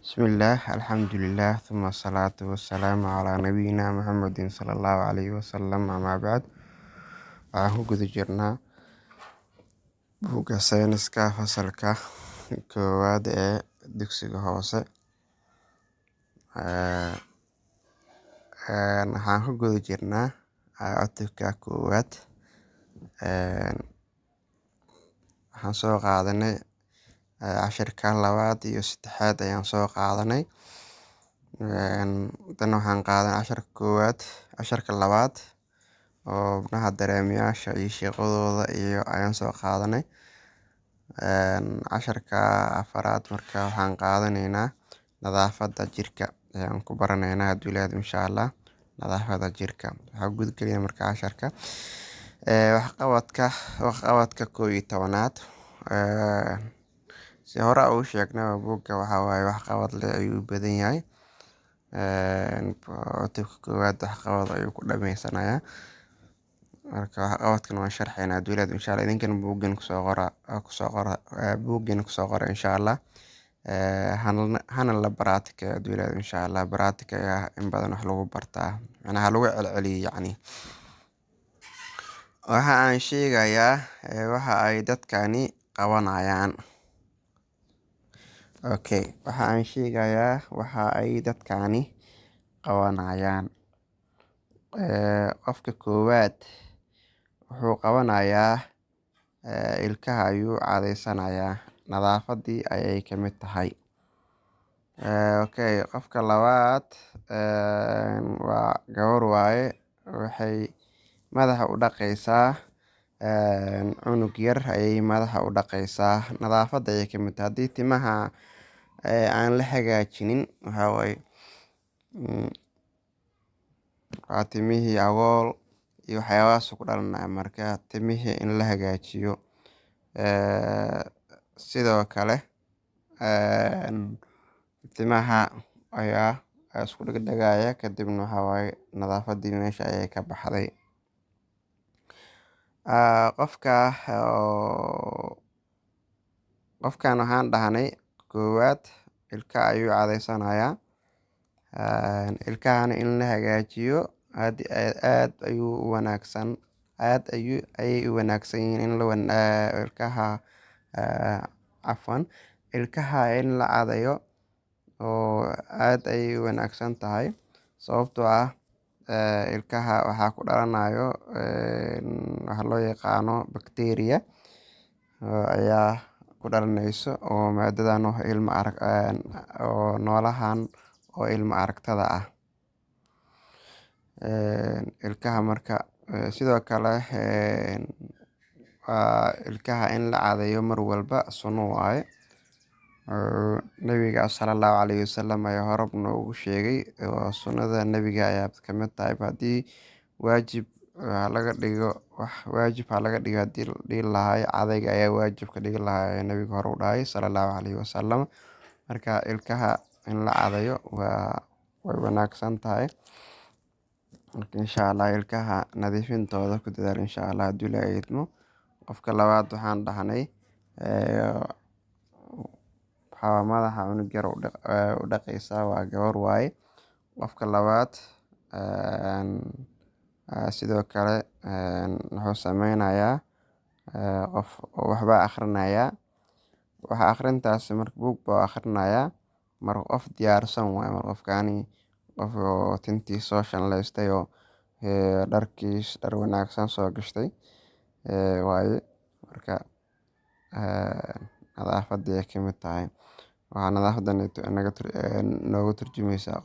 بسم الله الحمد لله ثم الصلاة والسلام على نبينا محمد صلى الله عليه وسلم أما بعد waxaan ku guda jirnaa buugga sayniska fasalka koowaad ee dugsiga hoose waxaan ku guda jirnaa cutubka koowaad waxaan soo qaadanay cashirka labaad iyo saddexaad ayaan soo qaadanay dan waxaan qaadanay casharka koowaad casharka labaad oo xubnaha dareemayaasha iyo shaqadooda iyo ayaan soo qaadanay casharka afaraad marka waxaan qaadanaynaa nadaafadda jirka ayaan ku baranaynaa hadduu ilaahay insha Allah nadaafadda jirka waxaa gudgelaya marka casharka waxqabadka 11aad si hore u sheegnay buugga waxaa waaye waxqabad leh ayuu u badan yahay cutubka koowaad waxqabad ayuu ku dhamaysanayaa marka waxqabadkan waan sharxaynaa hadduu ilaahay insha Allah idinkana buuggan kusoo qora insha Allah hana la baraatika hadduu ilaahay insha Allah baraatika ayaa in badan wax lagu bartaa macnaha lagu celceliyo yacni waxa aan sheegayaa waxa ay dadkani qabanayaan waxa aan sheegayaa waxa ay dadkani qabanayaan qofka koowaad wuxuu qabanayaa ilkaha ayuu cadaysanayaa nadaafadii ayay ka mid tahay qofka labaad waa gabar waaye waxay madaxa u dhaqaysaa cunug yar ayay madaxa u dhaqaysaa nadaafadda ayay ka mid tahay haddii timaha aan la hagaajinin waxaa waaye waa timihii agool iyo waxyaabahaas ku dhalanaya marka timihii in la hagaajiyo sidoo kale timaha ayaa isku dhegdhegaya kadibna waxaa waaye nadaafadii meesha ayay ka baxday qofkan waxaan dhahnay koowaad ilka ayuu cadaysanayaa ilkahana in la hagaajiyo aad ayuu u wanaagsan ayay u wanaagsan yihiin in ilkaha in la cadayo oo aad ayay u wanaagsan tahay sababtoo ah ilkaha waxaa ku dhalanayo waxa loo yaqaano bacteria ayaa ku dhalanayso oo maadadan oo noolahan oo ilma aragtada ah ilkaha marka sidoo kale ilkaha in la cadayo mar walba sunno waaye nabiga sallallahu alayhi wasallam ayaa hore noogu sheegay sunnada nabiga ayaa ka mid tahay haddii waajib laga dhigo haddii la dhihi lahaa cadayga ayaa waajib ka dhigi lahaa nabiga hore u dhahay sallallahu alayhi wasallam marka ilkaha in la cadayo way wanaagsan tahay marka insha Allah ilkaha nadiifintooda ku dadaal insha Allah hadduu ilaahay idmo qofka labaad waxaan dhahnay madaxa cunug yar u dhaqaysaa waa gabar waaye qofka labaad sidoo kale wuxuu sameynayaa qof waxbaa akhrinayaa waxa akhrintaasi marka buug baa akhrinayaa mar qof diyaarsan waaye mar qofkani qof oo tintii soo shanlaystay oo dhar wanaagsan soo gashtay waaye marka nadaafadii ay ka mid tahay waxaa nadaafadan nooga turjumaysaa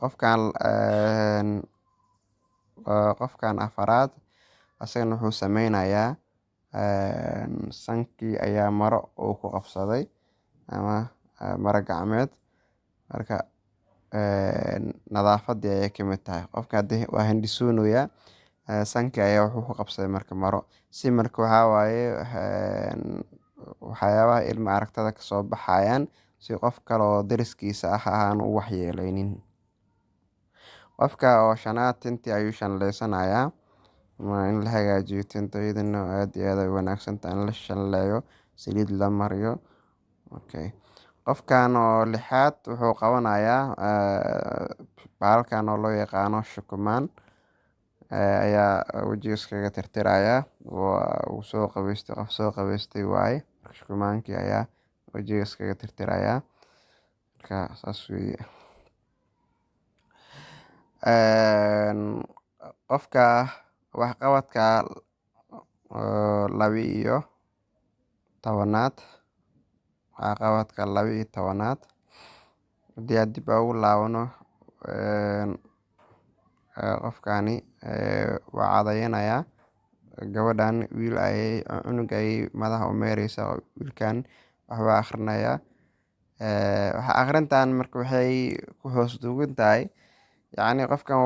qofkan afaraad asagana wuxuu sameynayaa sankii ayaa maro uu ku qabsaday ama maro gacmeed marka nadaafadii ayay ka mid tahay qofka waa hindhisoonayaa sankii ayaa wuxuu ku qabsaday marka maro si marka waxaa waaye waxyaabaha ilma aragtada kasoo baxayaan si qof kale oo dariskiisa ah aan u waxyeeleynin qofka oo shanaad tintii ayuu shanleysanayaa in la hagaajiyo tinta iyadana aad iyo aad ay wanaagsan tahay in la shanleeyo saliid la mariyo Qofkan oo lixaad wuxuu qabanayaa bahalkan oo loo yaqaano shukumaan ayaa wejiga iskaga tirtirayaa. Uu soo qabeystay, qof soo qabeystay waaye. Marka shukumaankii ayaa wejiga iskaga tirtirayaa. Marka saas weeye. Qofka waxqabadka 12-aad waxqabadka 12-aad haddii aan dib ugu laabano, qofkani waa cadayanayaa. Gabadhan cunug ayay madaxa u meereysaa. Wiilkan waxbaa akhrinayaa. Akhrintan marka waxay ku hoos duugan tahay, yacni qofkan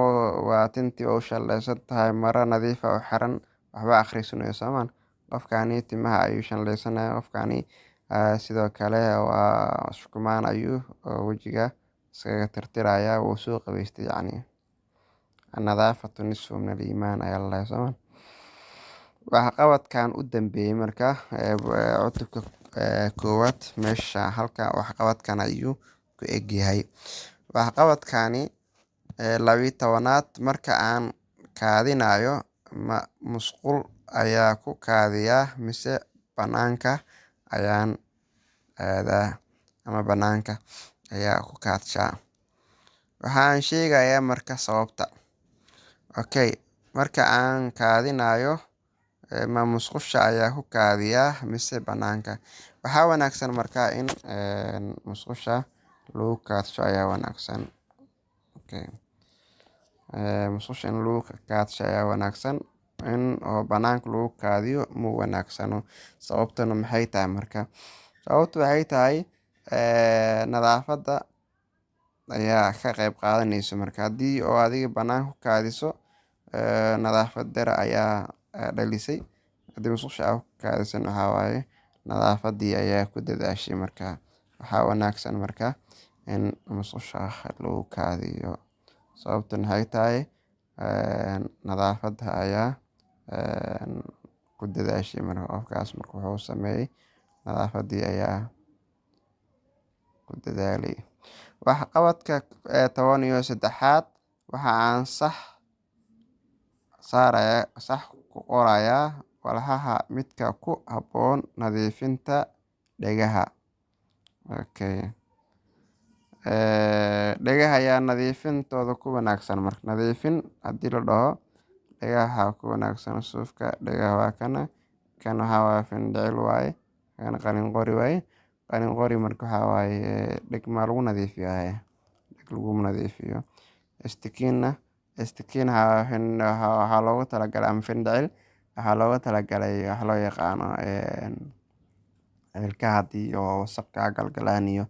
waa tintii u shallaysan tahay, maro nadiif ah oo xiran, waxba akhrisanayo soomaan. Qofkani timaha ayuu shallaysanaya. Qofkani sidoo kale waa shukumaan ayuu wejiga iskaga tirtirayaa. Wuu soo qabeystay yacni. Nadaafatu nisfu min al-iimaan ayaa la dhahay soomaan. Waxqabadkan u dambeeyay marka cutubka koowaad meesha halka waxqabadkan ayuu ku eg yahay. Waxqabadkani 12-aad marka aan kaadinayo musqul ayaa ku kaadiyaa mise banaanka ayaan aadaa ama banaanka ayaa ku kaadshaa. Waxaan sheegayaa marka sababta. Marka aan kaadinayo musqusha ayaa ku kaadiyaa mise banaanka. Waxaa wanaagsan marka in musqusha lagu kaadsho ayaa wanaagsan. Musqusha in lagu kaadsho ayaa wanaagsan. In oo banaanka lagu kaadiyo ma wanaagsano. Sababtuna maxay tahay marka? Sababtu waxay tahay nadaafadda ayaa ka qayb qaadanayso. Marka haddii oo adiga banaanka ku kaadiso, nadaafad dara ayaa dhalisay. Haddii musqusha aad ku kaadisan, waxaa waaye nadaafaddii ayaa ku dadaashay. Marka waxaa wanaagsan marka in musqusha lagu kaadiyo. Sababtuna waxay tahay nadaafadda ayaa ku dadaashay. Marka qofkaas marka wuxuu sameeyay nadaafaddii ayaa ku dadaalay. Waxqabadka 13-aad waxa aan sax ku qorayaa walxaha midka ku habboon nadiifinta dhegaha. Dhegaha ayaa nadiifintooda ku wanaagsan. Marka nadiifin haddii la dhaho, dhegaha waxaa ku wanaagsan suufka. Dhegaha waa kana. Kan waxaa waaye findhicil waaye. Kan qalin qori waaye. Qalin qori marka waxaa waaye dheg ma lagu nadiifiyo. Dheg lagu nadiifiyo. Istikiin waxaa loogu talagalay ama findhicil waxaa loogu talagalay wax loo yaqaano ilkaha haddii oo wasakh ka galgalaan iyo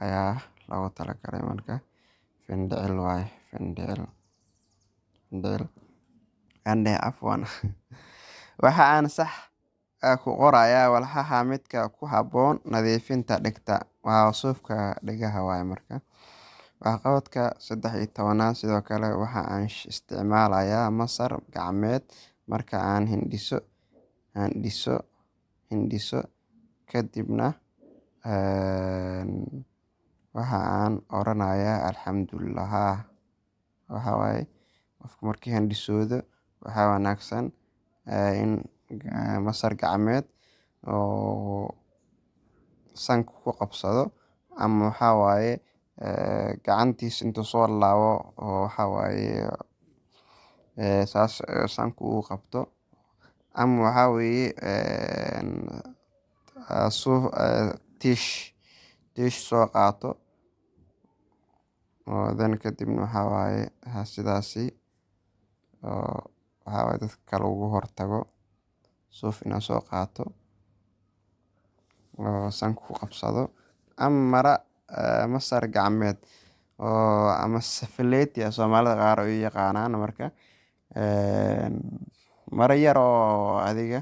ayaa loogu talagalay. Marka findhicil waaye. Findhicil. Afwan. Waxa aan sax ku qorayaa walxaha midka ku habboon nadiifinta dhegta. Waa suufka dhegaha waaye marka. Waxqabadka 13-aad sidoo kale waxa aan isticmaalayaa masar gacmeed marka aan hindhiso. Kadibna waxa aan oranayaa alxamdulillah. Waxa waaye qofka markii hindhisoodo waxaa wanaagsan in masar gacmeed oo sanka ku qabsado, ama waxaa waaye gacantiisa intuu soo laabo oo waxaa waaye saas sanka uu qabto, ama waxaa weeye tiish soo qaato oo kadibna waxaa waaye sidaasi oo waxaa waaye dadka kale ugu hortago. Suuf inaan soo qaato oo sanka ku qabsado, ama mara masar gacmeed oo ama safaleeti Soomaalida qaar u yaqaanaan. Marka mara yar oo adiga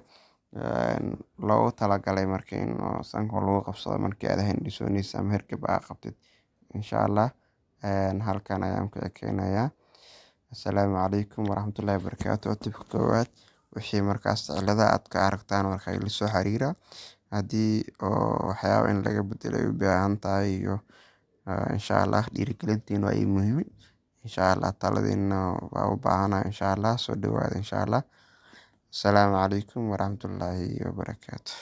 loogu talagalay marka in sanka lagu qabsado markii aad hindhisoonaysa ama hargab aad qabtid. Inshallah halkan ayaan ku ekeynayaa. Assalaamu calaykum waraxmatullaahi wabarakaatuh. Cutubka koowaad wixii markaas cilada aad ka aragtaan marka ila soo xiriira. haddii oo waxyaabo in laga bedelo ay u baahan tahay iyo insha Allah dhiirigelintiin waa ii muhiim. Insha Allah taladiina waa u baahanahay. Insha Allah soo dhawaada insha Allah. Asalaamu calaykum waraxmatullaahi wabarakaatuh.